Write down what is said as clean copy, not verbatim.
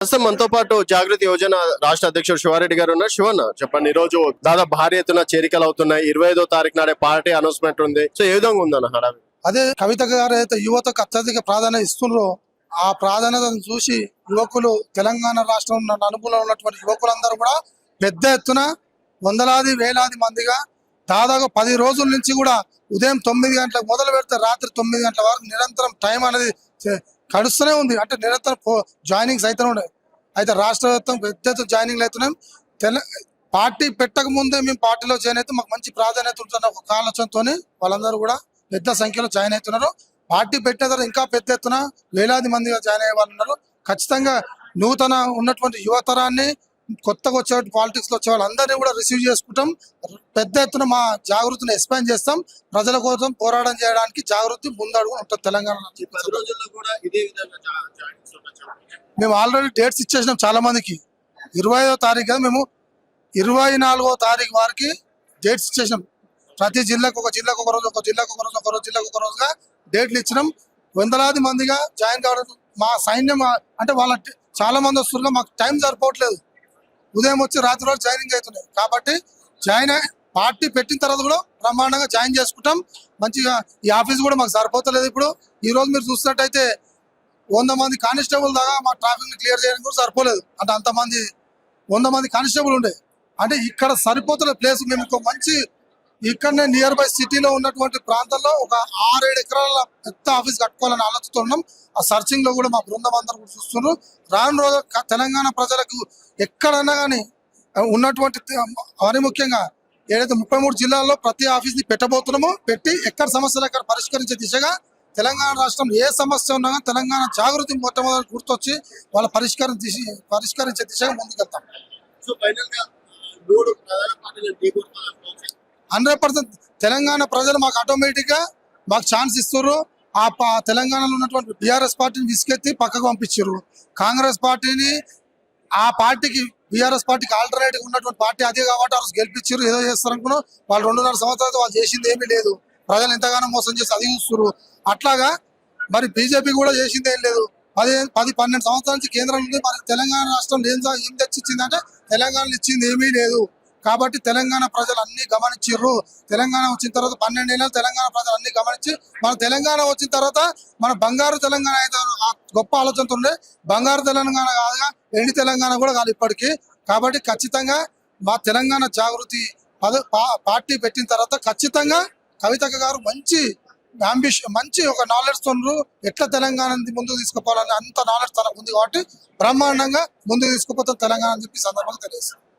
ప్రస్తుతం మనతో పాటు జాగృతి యోజన రాష్ట్ర అధ్యక్షుడు శివారెడ్డి గారు ఉన్నారు. శివన్న చెప్పండి, ఈ రోజు దాదాపు భారీ ఎత్తున చేరికలు అవుతున్నాయి. 25వ తారీఖు నాడే పార్టీ అనౌన్స్మెంట్ ఉంది. సో ఏ విధంగా ఉందన్న హడావి? అదే కవిత గారు అయితే యువతకు అత్యధిక ప్రాధాన్యత ఇస్తున్నారో ఆ ప్రాధాన్యతను చూసి యువకులు తెలంగాణ రాష్ట్రం నలుగులో ఉన్నటువంటి యువకులందరూ కూడా పెద్ద ఎత్తున వందలాది వేలాది మందిగా దాదాపు 10 రోజుల నుంచి కూడా ఉదయం 9 గంటలకు మొదలు పెడితే రాత్రి 9 గంటల వరకు నిరంతరం టైం అనేది గడుస్తూనే ఉంది. అంటే నిరంతరం జాయినింగ్స్ అయితే ఉన్నాయి. అయితే రాష్ట్ర వ్యాప్తం పెద్ద ఎత్తున జాయినింగ్లు అవుతున్నాం. పార్టీ పెట్టక ముందే మేము పార్టీలో జాయిన్ అయితే మాకు మంచి ప్రాధాన్యత ఉంటున్న ఒక ఆలోచనతో వాళ్ళందరూ కూడా పెద్ద సంఖ్యలో జాయిన్ అవుతున్నారు. పార్టీ పెట్టిన తర్వాత ఇంకా పెద్ద ఎత్తున వేలాది మందిగా జాయిన్ అయ్యే వాళ్ళు ఉన్నారు. ఖచ్చితంగా నూతన ఉన్నటువంటి యువతరాన్ని కొత్తగా వచ్చే పాలిటిక్స్ లో వచ్చే వాళ్ళందరినీ కూడా రిసీవ్ చేసుకుంటాం. పెద్ద ఎత్తున మా జాగృతిని ఎక్స్పాండ్ చేస్తాం. ప్రజల కోసం పోరాటం చేయడానికి జాగృతి ముందడుగు ఉంటుంది తెలంగాణ. మేము ఆల్రెడీ డేట్స్ ఇచ్చేసినాం చాలా మందికి. 25వ తారీఖు కదా, మేము 24వ తారీఖు వారికి డేట్స్ ఇచ్చేసినాం. ప్రతి జిల్లాకు ఒక జిల్లాకు ఒక రోజు, ఒక జిల్లాకు ఒక రోజు, ఒక రోజు జిల్లాకు ఒక రోజుగా డేట్లు ఇచ్చినాం. వందలాది మందిగా జాయిన్ కావడం మా సైన్యం అంటే వాళ్ళ చాలా మంది వస్తున్నారు. మాకు టైం సరిపోవట్లేదు. ఉదయం వచ్చి రాత్రి రోజు జాయినింగ్ అవుతున్నాయి. కాబట్టి పార్టీ పెట్టిన తర్వాత కూడా బ్రహ్మాండంగా జాయిన్ చేసుకుంటాం. మంచిగా ఈ ఆఫీస్ కూడా మాకు సరిపోతలేదు. ఇప్పుడు ఈ రోజు మీరు చూసినట్టయితే 100 మంది కానిస్టేబుల్ దాకా మా ట్రాఫిక్ క్లియర్ చేయడానికి కూడా సరిపోలేదు. అంటే అంతమంది 100 మంది కానిస్టేబుల్ ఉండే. అంటే ఇక్కడ సరిపోతున్న ప్లేస్ మేము ఇంకో మంచి ఇక్కడనే నియర్ బై సిటీలో ఉన్నటువంటి ప్రాంతాల్లో ఒక 6-7 ఎకరాల పెద్ద ఆఫీస్ కట్టుకోవాలని ఆలోచిస్తూ ఉన్నాం. ఆ సర్చింగ్ లో కూడా మా బృందం అందరూ కూడా చూస్తున్నారు. రాను రోజు తెలంగాణ ప్రజలకు ఎక్కడన్నా కానీ ఉన్నటువంటి మరి ముఖ్యంగా ఏదైతే 33 జిల్లాల్లో ప్రతి ఆఫీస్ ని పెట్టబోతున్నామో పెట్టి ఎక్కడ సమస్యలు ఎక్కడ పరిష్కరించే దిశగా తెలంగాణ రాష్ట్రం ఏ సమస్య ఉన్నా తెలంగాణ జాగృతి మొట్టమొదటి గుర్తొచ్చి వాళ్ళ పరిష్కరించే దిశగా ముందుకెళ్తాం. 100% తెలంగాణ ప్రజలు మాకు ఆటోమేటిక్ గా మాకు ఛాన్స్ ఇస్తారు. ఆ తెలంగాణలో ఉన్నటువంటి బీఆర్ఎస్ పార్టీని విసుకెత్తి పక్కకు పంపించారు. కాంగ్రెస్ పార్టీని ఆ పార్టీకి బీఆర్ఎస్ పార్టీకి ఆల్టర్నేటివ్ ఉన్నటువంటి పార్టీ అదే కాబట్టి ఆ రోజు గెలిపించారు. ఏదో చేస్తారు అనుకున్నాం. వాళ్ళు 2.5 సంవత్సరాలు వాళ్ళు చేసింది ఏమీ లేదు. ప్రజలు ఎంతగానో మోసం చేసి అది చూస్తారు. అట్లాగా మరి బీజేపీ కూడా చేసింది ఏం లేదు. 10-12 సంవత్సరాల నుంచి కేంద్రం ఉంది. మరి తెలంగాణ రాష్ట్రం ఏం తెచ్చిచ్చిందంటే తెలంగాణలో ఇచ్చింది ఏమీ లేదు. కాబట్టి తెలంగాణ ప్రజలు అన్ని గమనించారు. తెలంగాణ వచ్చిన తర్వాత 12 ఏళ్ళు తెలంగాణ ప్రజలు అన్ని గమనించి మన తెలంగాణ వచ్చిన తర్వాత మన బంగారు తెలంగాణ అయితే గొప్ప ఆలోచనతో ఉండే. బంగారు తెలంగాణ కాదుగా ఎండి తెలంగాణ కూడా కాదు ఇప్పటికీ. కాబట్టి ఖచ్చితంగా మా తెలంగాణ జాగృతి పార్టీ పెట్టిన తర్వాత ఖచ్చితంగా కవితక్క గారు మంచి అంబిషన్ మంచి ఒక నాలెడ్జ్ తోన్నారు. ఎట్లా తెలంగాణ ముందుకు తీసుకుపోవాలని అంత నాలెడ్జ్ తనకు ఉంది కాబట్టి బ్రహ్మాండంగా ముందుకు తీసుకుపోతాం తెలంగాణ అని చెప్పి సందర్భంగా తెలియజేస్తాం.